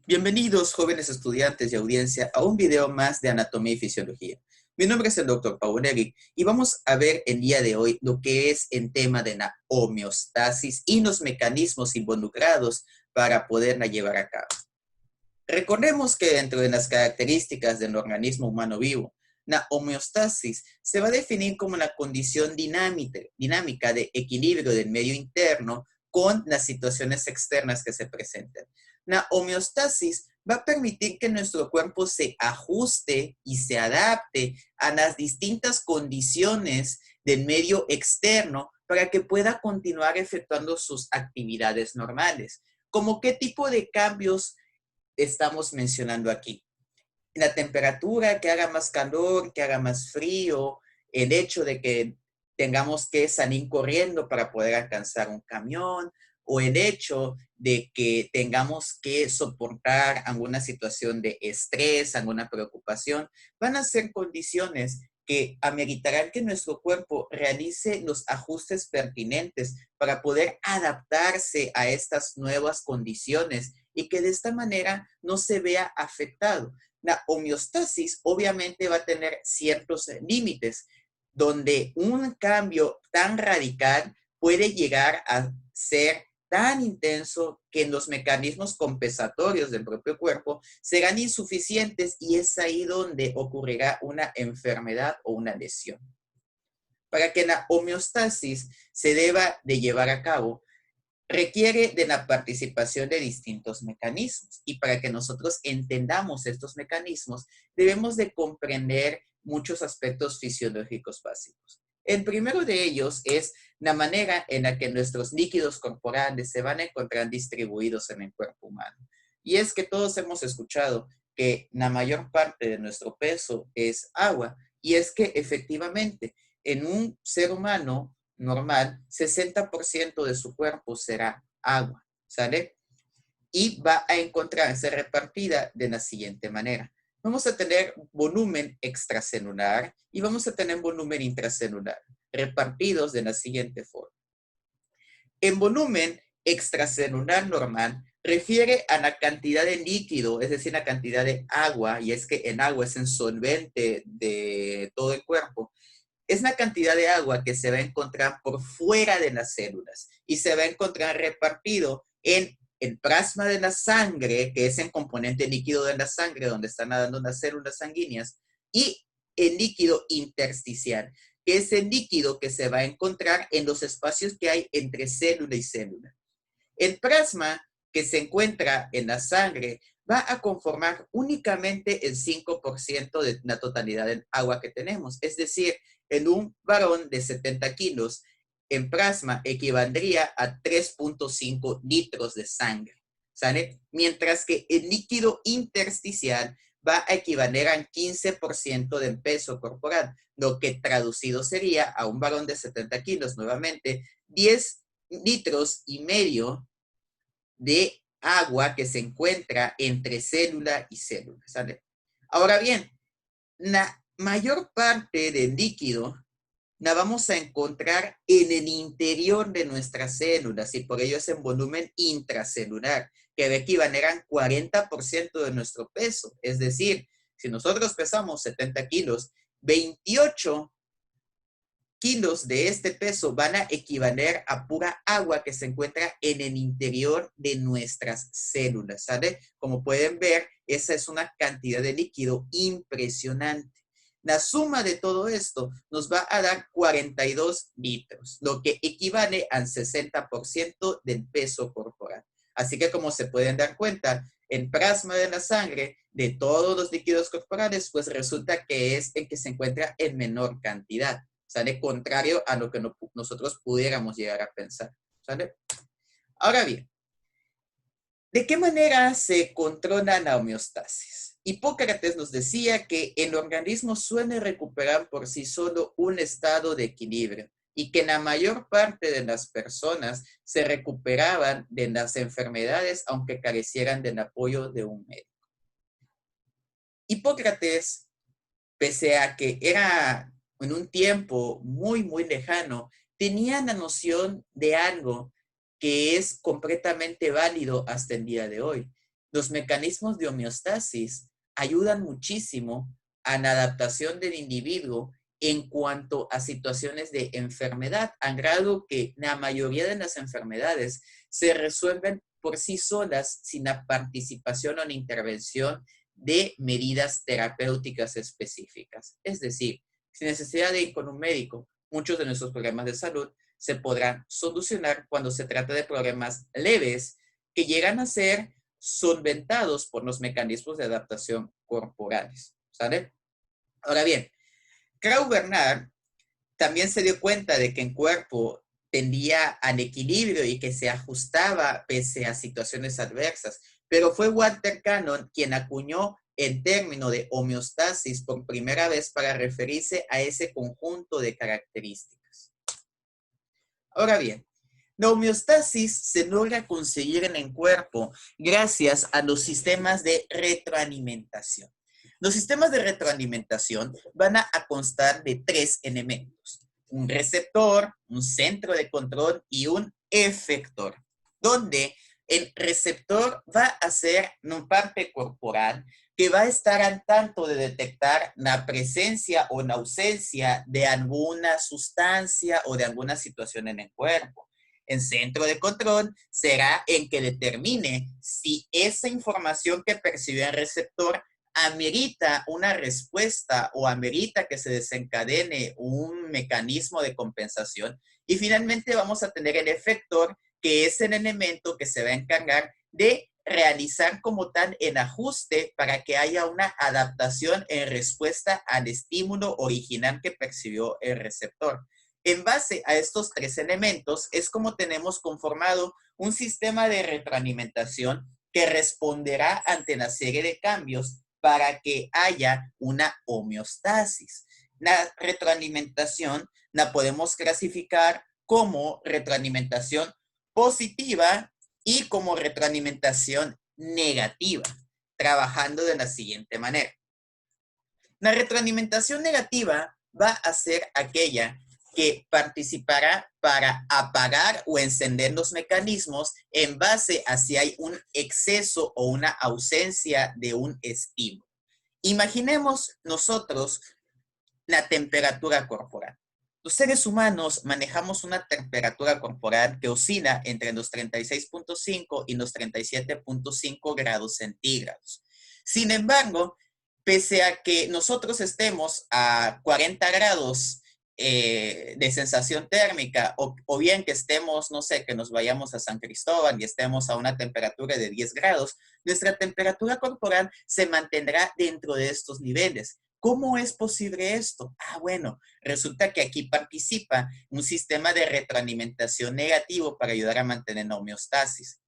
Bienvenidos, jóvenes estudiantes y audiencia, a un video más de Anatomía y Fisiología. Mi nombre es el Dr. Paunevi y vamos a ver el día de hoy lo que es en tema de la homeostasis y los mecanismos involucrados para poderla llevar a cabo. Recordemos que dentro de las características del organismo humano vivo, la homeostasis se va a definir como la condición dinámica de equilibrio del medio interno con las situaciones externas que se presentan. La homeostasis va a permitir que nuestro cuerpo se ajuste y se adapte a las distintas condiciones del medio externo para que pueda continuar efectuando sus actividades normales. ¿Cómo qué tipo de cambios estamos mencionando aquí? La temperatura, que haga más calor, que haga más frío, el hecho de que tengamos que salir corriendo para poder alcanzar un camión, o el hecho de que tengamos que soportar alguna situación de estrés, alguna preocupación, van a ser condiciones que ameritarán que nuestro cuerpo realice los ajustes pertinentes para poder adaptarse a estas nuevas condiciones y que de esta manera no se vea afectado. La homeostasis obviamente va a tener ciertos límites, donde un cambio tan radical puede llegar a ser tan intenso que los mecanismos compensatorios del propio cuerpo serán insuficientes y es ahí donde ocurrirá una enfermedad o una lesión. Para que la homeostasis se deba de llevar a cabo, requiere de la participación de distintos mecanismos. Y para que nosotros entendamos estos mecanismos, debemos de comprender muchos aspectos fisiológicos básicos. El primero de ellos es la manera en la que nuestros líquidos corporales se van a encontrar distribuidos en el cuerpo humano. Y es que todos hemos escuchado que la mayor parte de nuestro peso es agua. Y es que efectivamente en un ser humano normal, 60% de su cuerpo será agua, ¿sale? Y va a encontrarse repartida de la siguiente manera. Vamos a tener volumen extracelular y vamos a tener volumen intracelular, repartidos de la siguiente forma. En volumen extracelular normal, refiere a la cantidad de líquido, es decir, la cantidad de agua, y es que el agua es el solvente de todo el cuerpo, es la cantidad de agua que se va a encontrar por fuera de las células y se va a encontrar repartido en el plasma de la sangre, que es el componente líquido de la sangre donde están nadando las células sanguíneas, y el líquido intersticial, que es el líquido que se va a encontrar en los espacios que hay entre célula y célula. El plasma que se encuentra en la sangre va a conformar únicamente el 5% de la totalidad del agua que tenemos. Es decir, en un varón de 70 kilos, en plasma equivaldría a 3.5 litros de sangre, ¿sale? Mientras que el líquido intersticial va a equivaler al 15% del peso corporal, lo que traducido sería a un varón de 70 kilos, nuevamente, 10 litros y medio de agua que se encuentra entre célula y célula, ¿sale? Ahora bien, la mayor parte del líquido la vamos a encontrar en el interior de nuestras células y por ello es en volumen intracelular, que de aquí equivalerán 40% de nuestro peso. Es decir, si nosotros pesamos 70 kilos, 28 kilos de este peso van a equivaler a pura agua que se encuentra en el interior de nuestras células, ¿sale? Como pueden ver, esa es una cantidad de líquido impresionante. La suma de todo esto nos va a dar 42 litros, lo que equivale al 60% del peso corporal. Así que como se pueden dar cuenta, el plasma de la sangre de todos los líquidos corporales, pues resulta que es el que se encuentra en menor cantidad. ¿Sale? Contrario a lo que nosotros pudiéramos llegar a pensar, ¿sale? Ahora bien, ¿de qué manera se controla la homeostasis? Hipócrates nos decía que el organismo suele recuperar por sí solo un estado de equilibrio y que la mayor parte de las personas se recuperaban de las enfermedades aunque carecieran del apoyo de un médico. Hipócrates, pese a que era en un tiempo muy, muy lejano, tenía la noción de algo que es completamente válido hasta el día de hoy. los mecanismos de homeostasis ayudan muchísimo a la adaptación del individuo en cuanto a situaciones de enfermedad, al grado que la mayoría de las enfermedades se resuelven por sí solas sin la participación o la intervención de medidas terapéuticas específicas. Es decir, sin necesidad de ir con un médico, muchos de nuestros problemas de salud se podrán solucionar cuando se trata de problemas leves que llegan a ser solventados por los mecanismos de adaptación corporales. ¿Sale? Ahora bien, Krauss Bernard también se dio cuenta de que el cuerpo tendía al equilibrio y que se ajustaba pese a situaciones adversas, pero fue Walter Cannon quien acuñó el término de homeostasis por primera vez para referirse a ese conjunto de características. Ahora bien, la homeostasis se logra conseguir en el cuerpo gracias a los sistemas de retroalimentación. Los sistemas de retroalimentación van a constar de tres elementos: un receptor, un centro de control y un efector, donde el receptor va a ser una parte corporal que va a estar al tanto de detectar la presencia o la ausencia de alguna sustancia o de alguna situación en el cuerpo. El centro de control será el que determine si esa información que percibe el receptor amerita una respuesta o amerita que se desencadene un mecanismo de compensación. Y finalmente vamos a tener el efector, que es el elemento que se va a encargar de realizar como tal el ajuste para que haya una adaptación en respuesta al estímulo original que percibió el receptor. En base a estos tres elementos es como tenemos conformado un sistema de retroalimentación que responderá ante la serie de cambios para que haya una homeostasis. La retroalimentación la podemos clasificar como retroalimentación positiva y como retroalimentación negativa, trabajando de la siguiente manera. La retroalimentación negativa va a ser aquella que participará para apagar o encender los mecanismos en base a si hay un exceso o una ausencia de un estímulo. Imaginemos nosotros la temperatura corporal. Los seres humanos manejamos una temperatura corporal que oscila entre los 36.5 y los 37.5 grados centígrados. Sin embargo, pese a que nosotros estemos a 40 grados de sensación térmica, o bien que estemos, no sé, que nos vayamos a San Cristóbal y estemos a una temperatura de 10 grados, nuestra temperatura corporal se mantendrá dentro de estos niveles. ¿Cómo es posible esto? Bueno, resulta que aquí participa un sistema de retroalimentación negativo para ayudar a mantener la homeostasis.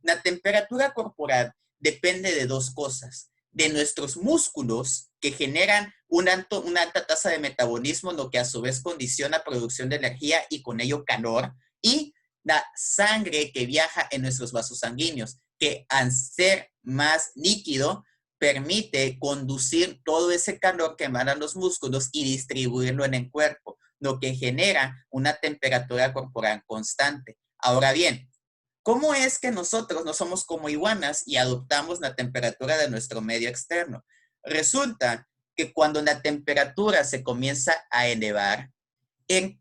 La temperatura corporal depende de dos cosas: de nuestros músculos, que generan una alta tasa de metabolismo, lo que a su vez condiciona la producción de energía y con ello calor, y la sangre que viaja en nuestros vasos sanguíneos, que al ser más líquido, permite conducir todo ese calor que emanan los músculos y distribuirlo en el cuerpo, lo que genera una temperatura corporal constante. Ahora bien, ¿cómo es que nosotros no somos como iguanas y adoptamos la temperatura de nuestro medio externo? Resulta que cuando la temperatura se comienza a elevar, el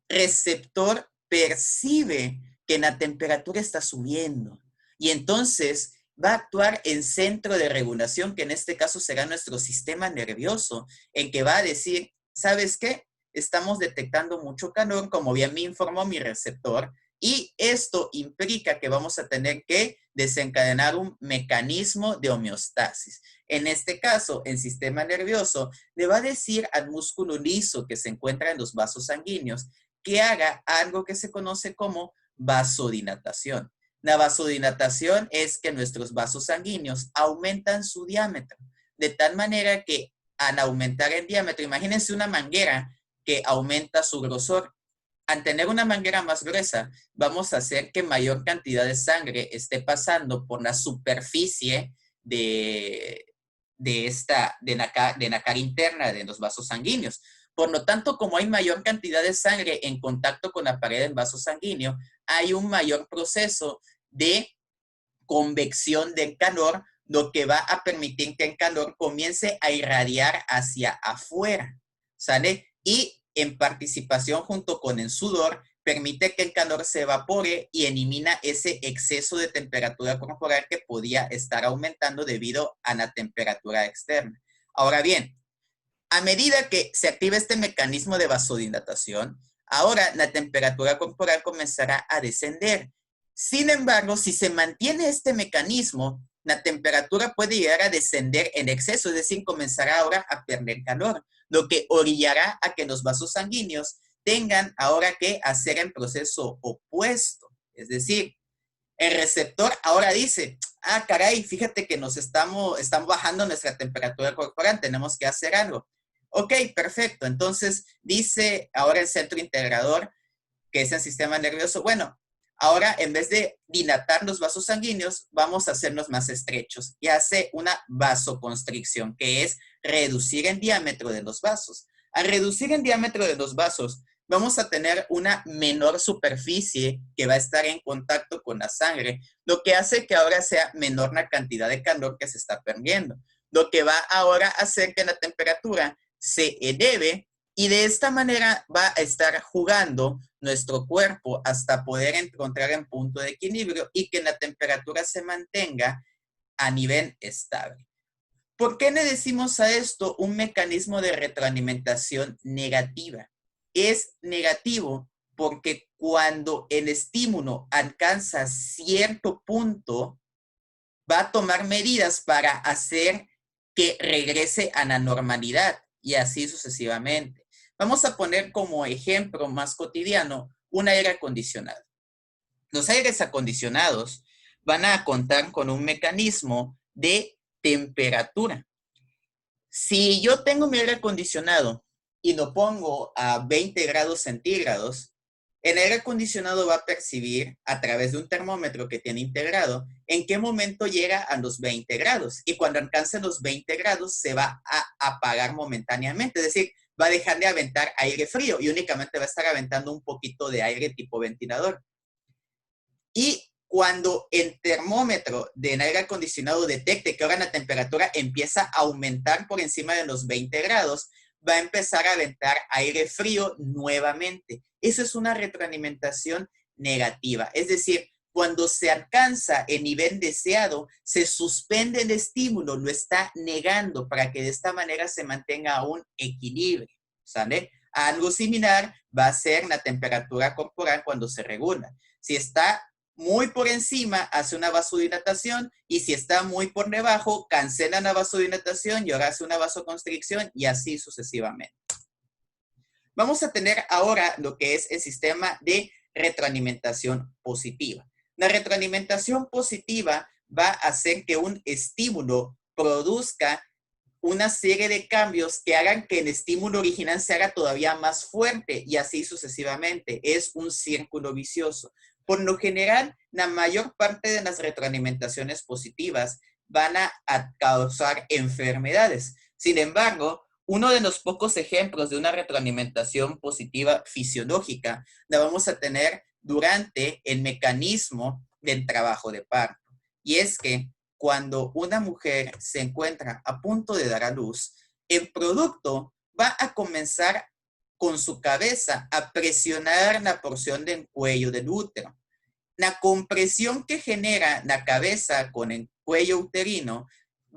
receptor percibe que la temperatura está subiendo y entonces va a actuar en centro de regulación, que en este caso será nuestro sistema nervioso, en que va a decir, ¿sabes qué? Estamos detectando mucho calor, como bien me informó mi receptor, y esto implica que vamos a tener que desencadenar un mecanismo de homeostasis. En este caso, el sistema nervioso le va a decir al músculo liso que se encuentra en los vasos sanguíneos que haga algo que se conoce como vasodilatación. La vasodilatación es que nuestros vasos sanguíneos aumentan su diámetro, de tal manera que al aumentar el diámetro, imagínense una manguera que aumenta su grosor. Al tener una manguera más gruesa, vamos a hacer que mayor cantidad de sangre esté pasando por la superficie de la cara interna de los vasos sanguíneos. Por lo tanto, como hay mayor cantidad de sangre en contacto con la pared del vaso sanguíneo, hay un mayor proceso de convección del calor, lo que va a permitir que el calor comience a irradiar hacia afuera, ¿sale? Y en participación junto con el sudor, permite que el calor se evapore y elimina ese exceso de temperatura corporal que podía estar aumentando debido a la temperatura externa. Ahora bien, a medida que se activa este mecanismo de vasodilatación, ahora la temperatura corporal comenzará a descender. Sin embargo, si se mantiene este mecanismo, la temperatura puede llegar a descender en exceso, es decir, comenzará ahora a perder calor, lo que orillará a que los vasos sanguíneos tengan ahora que hacer el proceso opuesto. Es decir, el receptor ahora dice, ah, caray, fíjate que estamos bajando nuestra temperatura corporal, tenemos que hacer algo. Ok, perfecto. Entonces dice ahora el centro integrador, que es el sistema nervioso, bueno, ahora en vez de dilatar los vasos sanguíneos, vamos a hacerlos más estrechos y hace una vasoconstricción, que es reducir el diámetro de los vasos. Al reducir el diámetro de los vasos, vamos a tener una menor superficie que va a estar en contacto con la sangre, lo que hace que ahora sea menor la cantidad de calor que se está perdiendo, lo que va ahora a hacer que la temperatura se eleve y de esta manera va a estar jugando nuestro cuerpo hasta poder encontrar un punto de equilibrio y que la temperatura se mantenga a nivel estable. ¿Por qué le decimos a esto un mecanismo de retroalimentación negativa? Es negativo porque cuando el estímulo alcanza cierto punto, va a tomar medidas para hacer que regrese a la normalidad y así sucesivamente. Vamos a poner como ejemplo más cotidiano un aire acondicionado. Los aires acondicionados van a contar con un mecanismo de temperatura. Si yo tengo mi aire acondicionado y lo pongo a 20 grados centígrados, el aire acondicionado va a percibir a través de un termómetro que tiene integrado en qué momento llega a los 20 grados. Y cuando alcance los 20 grados se va a apagar momentáneamente. Es decir, va a dejar de aventar aire frío y únicamente va a estar aventando un poquito de aire tipo ventilador. Y cuando el termómetro del aire acondicionado detecte que ahora la temperatura empieza a aumentar por encima de los 20 grados, va a empezar a aventar aire frío nuevamente. Eso es una retroalimentación negativa. Es decir, cuando se alcanza el nivel deseado, se suspende el estímulo, lo está negando para que de esta manera se mantenga un equilibrio, ¿sale? Algo similar va a ser la temperatura corporal cuando se regula. Si está muy por encima, hace una vasodilatación y si está muy por debajo, cancela la vasodilatación y ahora hace una vasoconstricción y así sucesivamente. Vamos a tener ahora lo que es el sistema de retroalimentación positiva. La retroalimentación positiva va a hacer que un estímulo produzca una serie de cambios que hagan que el estímulo original se haga todavía más fuerte y así sucesivamente. Es un círculo vicioso. Por lo general, la mayor parte de las retroalimentaciones positivas van a causar enfermedades. Sin embargo, uno de los pocos ejemplos de una retroalimentación positiva fisiológica la vamos a tener durante el mecanismo del trabajo de parto. Y es que cuando una mujer se encuentra a punto de dar a luz, el producto va a comenzar con su cabeza a presionar la porción del cuello del útero. La compresión que genera la cabeza con el cuello uterino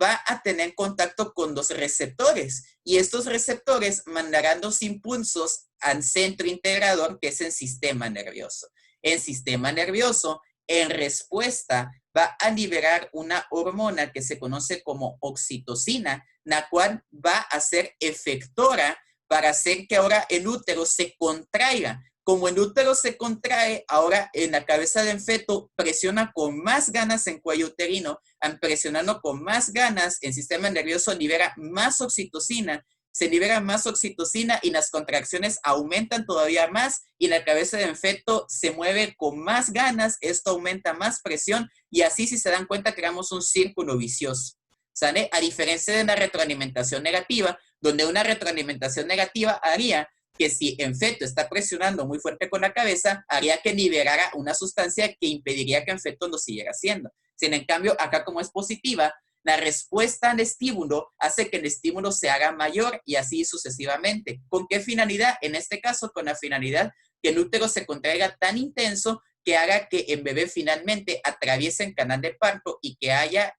va a tener contacto con los receptores y estos receptores mandarán los impulsos al centro integrador, que es el sistema nervioso. El sistema nervioso, en respuesta, va a liberar una hormona que se conoce como oxitocina, la cual va a ser efectora para hacer que ahora el útero se contraiga. Como el útero se contrae, ahora en la cabeza del feto presiona con más ganas en cuello uterino, presionando con más ganas, el sistema nervioso libera más oxitocina, se libera más oxitocina y las contracciones aumentan todavía más y la cabeza del feto se mueve con más ganas, esto aumenta más presión y así, si se dan cuenta, creamos un círculo vicioso, ¿sale? A diferencia de la retroalimentación negativa, donde una retroalimentación negativa haría que si el feto está presionando muy fuerte con la cabeza, haría que liberara una sustancia que impediría que el feto lo siguiera haciendo. Sin en cambio, acá como es positiva, la respuesta al estímulo hace que el estímulo se haga mayor y así sucesivamente. ¿Con qué finalidad? En este caso, con la finalidad que el útero se contraiga tan intenso que haga que el bebé finalmente atraviese el canal de parto y que haya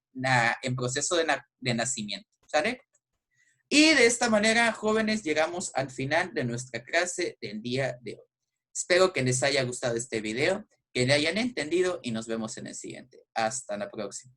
en proceso de nacimiento. ¿Sale? Y de esta manera, jóvenes, llegamos al final de nuestra clase del día de hoy. Espero que les haya gustado este video, que le hayan entendido y nos vemos en el siguiente. Hasta la próxima.